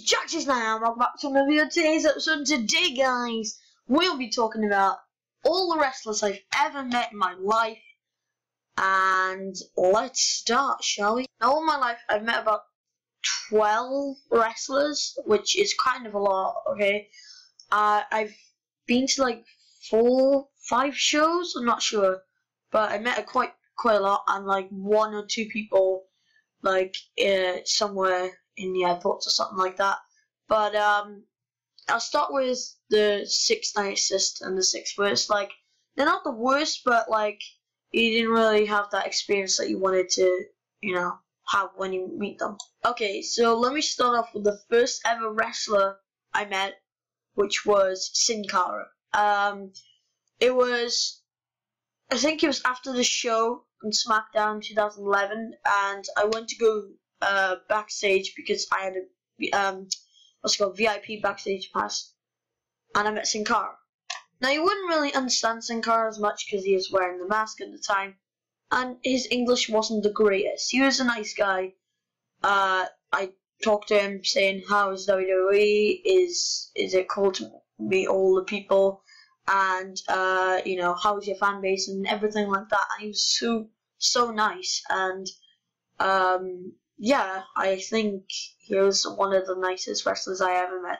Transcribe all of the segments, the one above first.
Jax's now, welcome back to another video. Today's episode. Today, guys, we'll be talking about all the wrestlers I've ever met in my life. And let's start, shall we? Now, all my life, I've met about 12 wrestlers, which is kind of a lot, okay? I've been to like 4, 5 shows, I'm not sure. But I met quite a lot, and like 1 or 2 people, like, somewhere in the airports or something like that. But I'll start with the 6th nicest and the 6th worst. Like, they're not the worst, but like, you didn't really have that experience that you wanted to, you know, have when you meet them. Okay, so let me start off with the first ever wrestler I met, which was Sin Cara. It was, I think it was after the show on SmackDown 2011, and I went to go backstage because I had a what's it called, VIP backstage pass, and I met Sin Cara. Now, you wouldn't really understand Sin Cara as much because he was wearing the mask at the time, and his English wasn't the greatest. He was a nice guy. I talked to him saying, how is WWE, is it cool to meet all the people, and you know, how's your fan base and everything like that. And he was so nice, and yeah, I think he was one of the nicest wrestlers I ever met.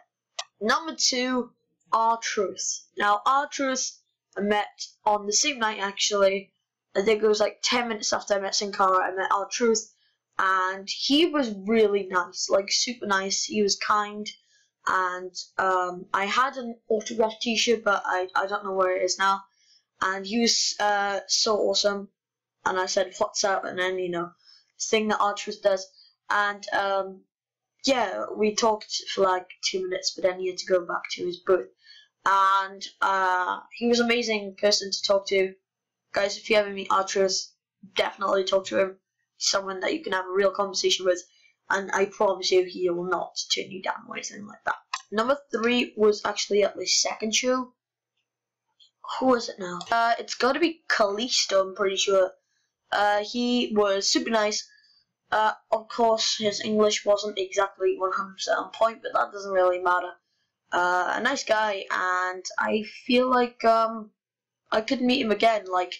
Number 2, R-Truth. Now, R-Truth I met on the same night, actually. I think it was like 10 minutes after I met Sin Cara, I met R-Truth, and he was really nice, like super nice. He was kind, and I had an autographed t-shirt, but I don't know where it is now, and he was so awesome, and I said, what's up, and then, you know, thing that R-Truth does, and yeah, we talked for like 2 minutes, but then he had to go back to his booth, and he was an amazing person to talk to. Guys, if you ever meet R-Truth, definitely talk to him. He's someone that you can have a real conversation with, and I promise you he will not turn you down or anything like that. Number 3 was actually at the second show. Who is it now? It's got to be Kalisto, I'm pretty sure. He was super nice. Of course, his English wasn't exactly 100% on point, but that doesn't really matter. A nice guy, and I feel like I could meet him again. Like,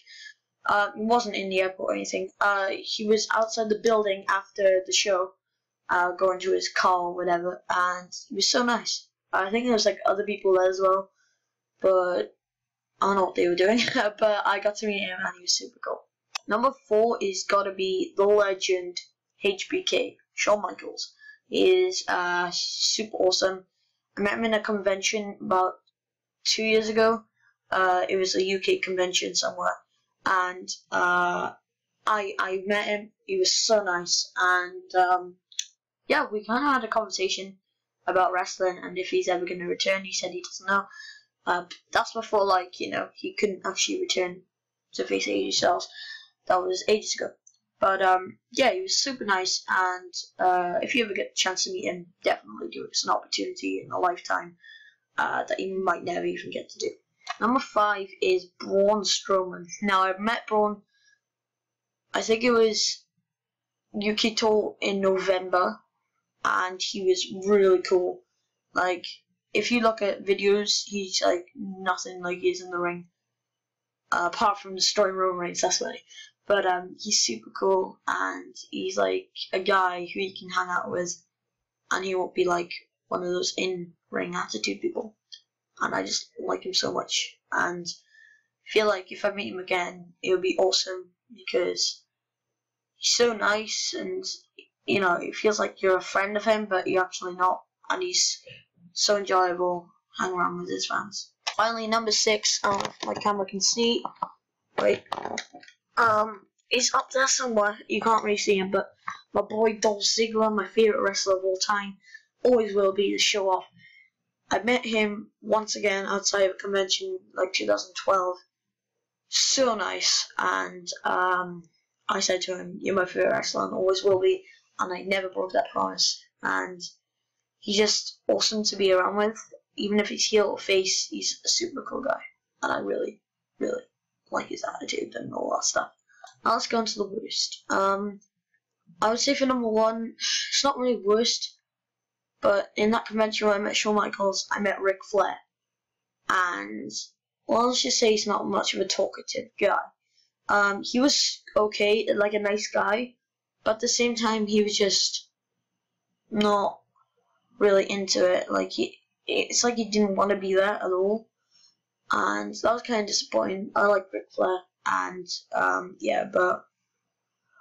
he wasn't in the airport or anything. He was outside the building after the show, going to his car or whatever, and he was so nice. I think there was like other people there as well, but I don't know what they were doing. But I got to meet him, and he was super cool. Number 4 is gotta be the legend HBK, Shawn Michaels. He is super awesome. I met him in a convention about 2 years ago. It was a UK convention somewhere, and I met him. He was so nice, and yeah, we kind of had a conversation about wrestling and if he's ever going to return. He said he doesn't know. That's before, like, you know, he couldn't actually return to face AJ Styles. That was ages ago. But yeah, he was super nice, and if you ever get the chance to meet him, definitely do it. It's an opportunity in a lifetime that you might never even get to do. Number 5 is Braun Strowman. Now, I've met Braun, I think it was UK tour in November, and he was really cool. Like, if you look at videos, he's like nothing like he is in the ring. Apart from destroying Roman Reigns, that's funny. But he's super cool, and he's like a guy who you can hang out with, and he won't be like one of those in-ring attitude people. And I just like him so much, and feel like if I meet him again, it would be awesome, because he's so nice, and you know, it feels like you're a friend of him, but you're actually not, and he's so enjoyable hanging around with his fans. Finally, number 6, my camera can see, wait, he's up there somewhere, you can't really see him, but my boy Dolph Ziggler, my favourite wrestler of all time, always will be, the show off. I met him once again outside of a convention, like 2012, so nice, and I said to him, you're my favourite wrestler and always will be, and I never broke that promise, and he's just awesome to be around with. Even if he's heel or face, he's a super cool guy, and I really, really like his attitude and all that stuff. Now let's go on to the worst. I would say for number 1, it's not really worst, But in that convention where I met Shawn Michaels, I met Ric Flair. And, well, let's just say he's not much of a talkative guy. He was okay, like a nice guy, but at the same time, he was just not really into it. Like, it's like he didn't want to be there at all. And that was kind of disappointing. I like Ric Flair, and, yeah, but,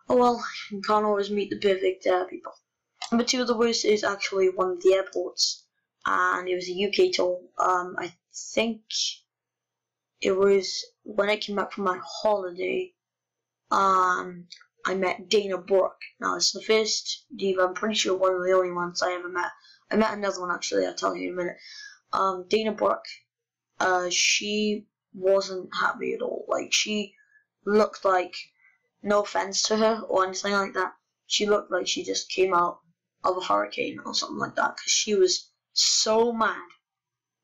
oh well, you can't always meet the perfect people. Number 2 of the worst is actually one of the airports, and it was a UK tour. I think it was when I came back from my holiday. I met Dana Brooke. Now, this is the first diva, I'm pretty sure one of the only ones I ever met. I met another one, actually, I'll tell you in a minute. Dana Brooke, she wasn't happy at all. Like, she looked like, no offense to her or anything like that, she looked like she just came out of a hurricane or something like that, because she was so mad.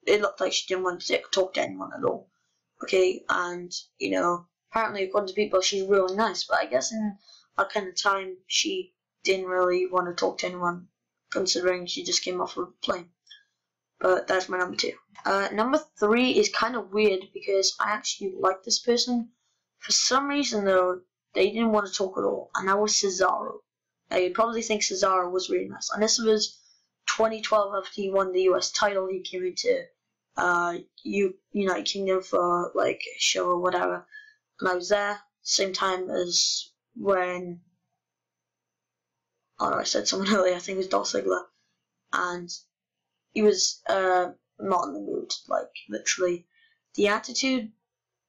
It looked like she didn't want to talk to anyone at all. Okay, and, you know, apparently according to people she's really nice, but I guess in that kind of time she didn't really want to talk to anyone, considering she just came off of a plane. But that's my number 2. Number 3 is kind of weird, because I actually like this person. For some reason though, they didn't want to talk at all, and that was Cesaro. I probably think Cesaro was really nice, and this was 2012 after he won the US title. He came into United Kingdom for like a show or whatever, and I was there same time as when, oh no, I said someone earlier, I think it was Dolph Ziggler, and he was not in the mood, like literally. The attitude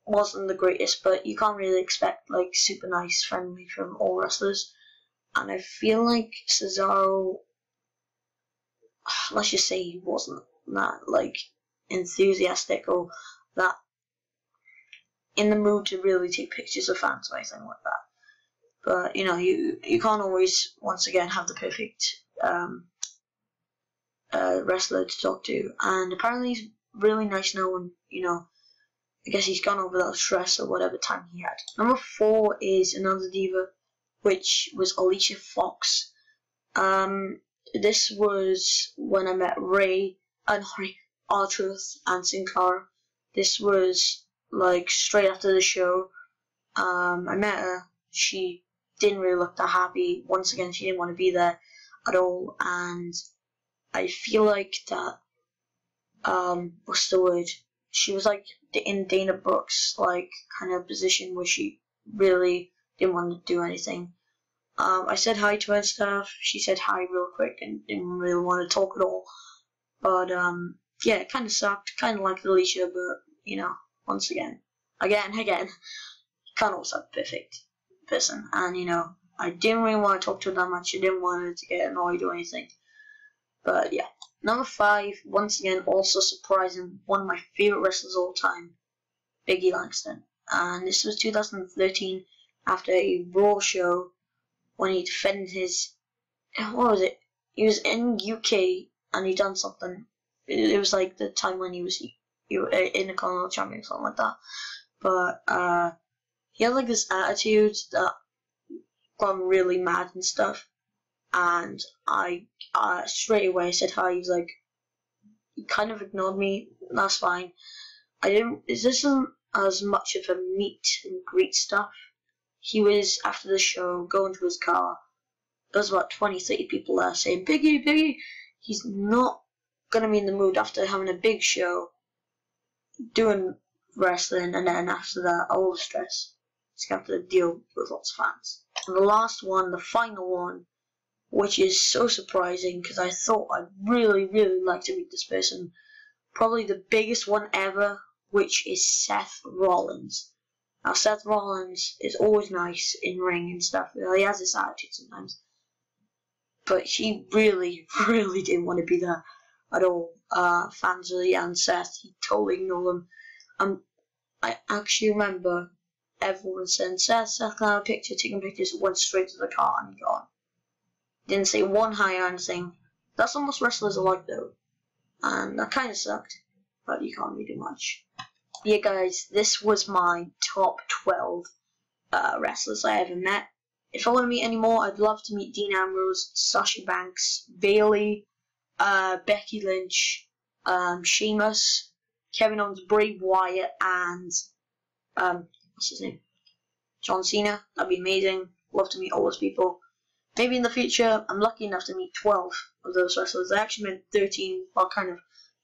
wasn't the greatest, but you can't really expect like super nice, friendly from all wrestlers. And I feel like Cesaro, let's just say he wasn't that like enthusiastic or that in the mood to really take pictures of fans or anything like that. But you know, you can't always, once again, have the perfect wrestler to talk to. And apparently he's really nice now, and you know, I guess he's gone over that stress or whatever time he had. Number 4 is another diva, which was Alicia Fox. This was when I met R-Truth and Sin Cara. This was like straight after the show. I met her. She didn't really look that happy. Once again, she didn't want to be there at all, and I feel like that, what's the word? She was like in Dana Brooke's like kind of position where she really didn't want to do anything. I said hi to her and stuff. She said hi real quick and didn't really want to talk at all. But yeah, it kind of sucked. Kind of like Alicia, but you know, once again, can't always have a perfect person. And you know, I didn't really want to talk to her that much. I didn't want her to get annoyed or anything. But yeah. Number 5, once again, also surprising, one of my favorite wrestlers of all time, Biggie Langston. And this was 2013 after a Raw show when he defended his, what was it? He was in UK and he done something. It was like the time when he was Intercontinental Champion or something like that. But he had like this attitude that got him really mad and stuff. And I straight away said hi. He was like, he kind of ignored me. That's fine. This isn't as much of a meet and greet stuff. He was, after the show, going to his car. There was about 20, 30 people there saying, Biggie, Biggie. He's not going to be in the mood after having a big show, doing wrestling, and then after that, all the stress. He's going to have to deal with lots of fans. And the last one, the final one, which is so surprising because I thought I'd really, really like to meet this person. Probably the biggest one ever, which is Seth Rollins. Now, Seth Rollins is always nice in ring and stuff. He has this attitude sometimes. But he really, really didn't want to be there at all. Fans of and Seth, he totally ignored them. I actually remember everyone saying, Seth, can I have a picture? Taking pictures, went straight to the car and gone. Didn't say one hi or anything. That's what most wrestlers are like though. And that kind of sucked. But you can't really do much. Yeah guys, this was my top 12 wrestlers I ever met. If I want to meet any more, I'd love to meet Dean Ambrose, Sasha Banks, Bayley, Becky Lynch, Sheamus, Kevin Owens, Bray Wyatt, and what's his name? John Cena. That'd be amazing. Love to meet all those people. Maybe in the future, I'm lucky enough to meet 12 of those wrestlers. I actually meant 13, well, kind of,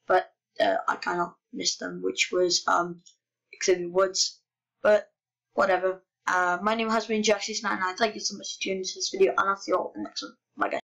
but I kind of missed them, which was Xavier Woods. But whatever. My name has been Jack69. Thank you so much for tuning into this video, and I'll see you all in the next one. Bye, guys.